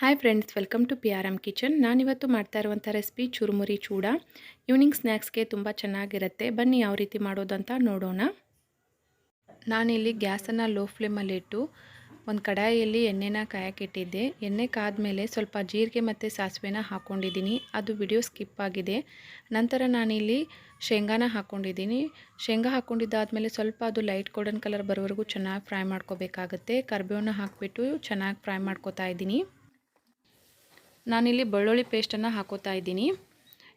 Hi friends, welcome to PRM kitchen. ನಾನಿವತ್ತು ಮಾಡ್ತಾ ಇರುವಂಥ ರೆಸಿಪಿ ಚುರುಮುರಿ ಚೂಡ. ಈವ್ನಿಂಗ್ ಸ್ನ್ಯಾಕ್ಸ್ಗೆ ತುಂಬ ಚೆನ್ನಾಗಿರುತ್ತೆ. ಬನ್ನಿ ಯಾವ ರೀತಿ ಮಾಡೋದು ಅಂತ ನೋಡೋಣ. ನಾನಿಲ್ಲಿ ಗ್ಯಾಸನ್ನು ಲೋ ಫ್ಲೇಮಲ್ಲಿಟ್ಟು ಒಂದು ಕಡಾಯಿಯಲ್ಲಿ ಎಣ್ಣೆನ ಕಾಯಕ್ಕಿಟ್ಟಿದ್ದೆ. ಎಣ್ಣೆ ಕಾದ್ಮೇಲೆ ಸ್ವಲ್ಪ ಜೀರಿಗೆ ಮತ್ತು ಸಾಸಿವೆನ ಹಾಕ್ಕೊಂಡಿದ್ದೀನಿ. ಅದು ವಿಡಿಯೋ ಸ್ಕಿಪ್ ಆಗಿದೆ. ನಂತರ ನಾನಿಲ್ಲಿ ಶೇಂಗಾನ ಹಾಕ್ಕೊಂಡಿದ್ದೀನಿ. ಶೇಂಗಾ ಹಾಕ್ಕೊಂಡಿದ್ದಾದಮೇಲೆ ಸ್ವಲ್ಪ ಅದು ಲೈಟ್ ಗೋಲ್ಡನ್ ಕಲರ್ ಬರೋವರೆಗೂ ಚೆನ್ನಾಗಿ ಫ್ರೈ ಮಾಡ್ಕೋಬೇಕಾಗುತ್ತೆ. ಕರಿಬೇವನ್ನ ಹಾಕಿಬಿಟ್ಟು ಚೆನ್ನಾಗಿ ಫ್ರೈ ಮಾಡ್ಕೋತಾ ಇದ್ದೀನಿ. ನಾನಿಲ್ಲಿ ಬೆಳ್ಳುಳ್ಳಿ ಪೇಸ್ಟನ್ನು ಹಾಕೋತಾ ಇದ್ದೀನಿ.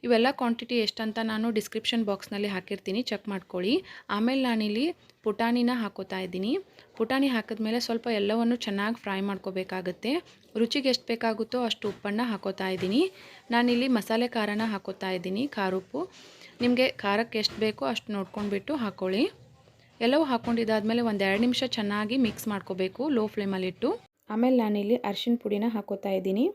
ಇವೆಲ್ಲ ಕ್ವಾಂಟಿಟಿ ಎಷ್ಟಂತ ನಾನು ಡಿಸ್ಕ್ರಿಪ್ಷನ್ ಬಾಕ್ಸ್ನಲ್ಲಿ ಹಾಕಿರ್ತೀನಿ, ಚೆಕ್ ಮಾಡ್ಕೊಳ್ಳಿ. ಆಮೇಲೆ ನಾನಿಲ್ಲಿ ಪುಟಾಣಿನ ಹಾಕೋತಾ ಇದ್ದೀನಿ. ಪುಟಾಣಿ ಹಾಕಿದ್ಮೇಲೆ ಸ್ವಲ್ಪ ಎಲ್ಲವನ್ನು ಚೆನ್ನಾಗಿ ಫ್ರೈ ಮಾಡ್ಕೋಬೇಕಾಗುತ್ತೆ. ರುಚಿಗೆ ಎಷ್ಟು ಬೇಕಾಗುತ್ತೋ ಅಷ್ಟು ಉಪ್ಪನ್ನು ಹಾಕೋತಾ ಇದ್ದೀನಿ. ನಾನಿಲ್ಲಿ ಮಸಾಲೆ ಖಾರನ ಹಾಕೋತಾ ಇದ್ದೀನಿ, ಖಾರ ಉಪ್ಪು. ನಿಮಗೆ ಖಾರಕ್ಕೆ ಎಷ್ಟು ಬೇಕೋ ಅಷ್ಟು ನೋಡ್ಕೊಂಡ್ಬಿಟ್ಟು ಹಾಕ್ಕೊಳ್ಳಿ. ಎಲ್ಲವೂ ಹಾಕ್ಕೊಂಡಿದ್ದಾದಮೇಲೆ ಒಂದು 2 ನಿಮಿಷ ಚೆನ್ನಾಗಿ ಮಿಕ್ಸ್ ಮಾಡ್ಕೋಬೇಕು ಲೋ ಫ್ಲೇಮಲ್ಲಿಟ್ಟು. ಆಮೇಲೆ ನಾನಿಲ್ಲಿ ಅರಿಶಿನ ಪುಡಿನ ಹಾಕೋತಾ ಇದ್ದೀನಿ.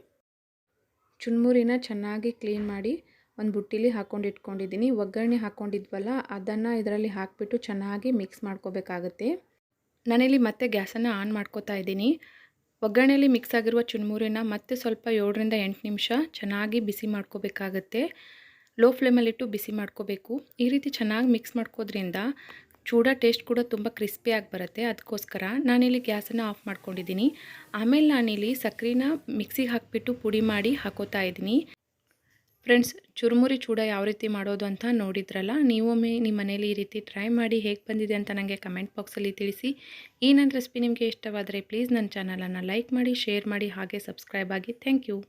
ಚುರುಮುರಿನ ಚೆನ್ನಾಗಿ ಕ್ಲೀನ್ ಮಾಡಿ ಒಂದು ಬುಟ್ಟಿಲಿ ಹಾಕ್ಕೊಂಡು ಇಟ್ಕೊಂಡಿದ್ದೀನಿ. ಒಗ್ಗರಣೆ ಹಾಕ್ಕೊಂಡಿದ್ವಲ್ಲ ಅದನ್ನು ಇದರಲ್ಲಿ ಹಾಕಿಬಿಟ್ಟು ಚೆನ್ನಾಗಿ ಮಿಕ್ಸ್ ಮಾಡ್ಕೋಬೇಕಾಗತ್ತೆ. ನಾನಿಲ್ಲಿ ಮತ್ತೆ ಗ್ಯಾಸನ್ನು ಆನ್ ಮಾಡ್ಕೋತಾ ಇದ್ದೀನಿ. ಒಗ್ಗರಣೆಯಲ್ಲಿ ಮಿಕ್ಸ್ ಆಗಿರುವ ಚುರುಮುರಿನ ಮತ್ತೆ ಸ್ವಲ್ಪ 7ರಿಂದ 8 ನಿಮಿಷ ಚೆನ್ನಾಗಿ ಬಿಸಿ ಮಾಡ್ಕೋಬೇಕಾಗತ್ತೆ. ಲೋ ಫ್ಲೇಮಲ್ಲಿಟ್ಟು ಬಿಸಿ ಮಾಡ್ಕೋಬೇಕು. ಈ ರೀತಿ ಚೆನ್ನಾಗಿ ಮಿಕ್ಸ್ ಮಾಡ್ಕೋದ್ರಿಂದ ಚೂಡ ಟೇಸ್ಟ್ ಕೂಡ ತುಂಬ ಕ್ರಿಸ್ಪಿಯಾಗಿ ಬರುತ್ತೆ. ಅದಕ್ಕೋಸ್ಕರ ನಾನಿಲ್ಲಿ ಗ್ಯಾಸನ್ನು ಆಫ್ ಮಾಡ್ಕೊಂಡಿದ್ದೀನಿ. ಆಮೇಲೆ ನಾನಿಲ್ಲಿ ಸಕ್ಕರೆನ ಮಿಕ್ಸಿಗೆ ಹಾಕಿಬಿಟ್ಟು ಪುಡಿ ಮಾಡಿ ಹಾಕೋತಾ ಇದ್ದೀನಿ. ಫ್ರೆಂಡ್ಸ್, ಚುರುಮುರಿ ಚೂಡ ಯಾವ ರೀತಿ ಮಾಡೋದು ಅಂತ ನೋಡಿದ್ರಲ್ಲ. ನೀವೊಮ್ಮೆ ನಿಮ್ಮ ಮನೇಲಿ ಈ ರೀತಿ ಟ್ರೈ ಮಾಡಿ ಹೇಗೆ ಬಂದಿದೆ ಅಂತ ನನಗೆ ಕಮೆಂಟ್ ಬಾಕ್ಸಲ್ಲಿ ತಿಳಿಸಿ. ಈ ನನ್ನ ರೆಸಿಪಿ ನಿಮಗೆ ಇಷ್ಟವಾದರೆ ಪ್ಲೀಸ್ ನನ್ನ ಚಾನಲನ್ನು ಲೈಕ್ ಮಾಡಿ, ಶೇರ್ ಮಾಡಿ, ಹಾಗೆ ಸಬ್ಸ್ಕ್ರೈಬ್ ಆಗಿ. Thank you.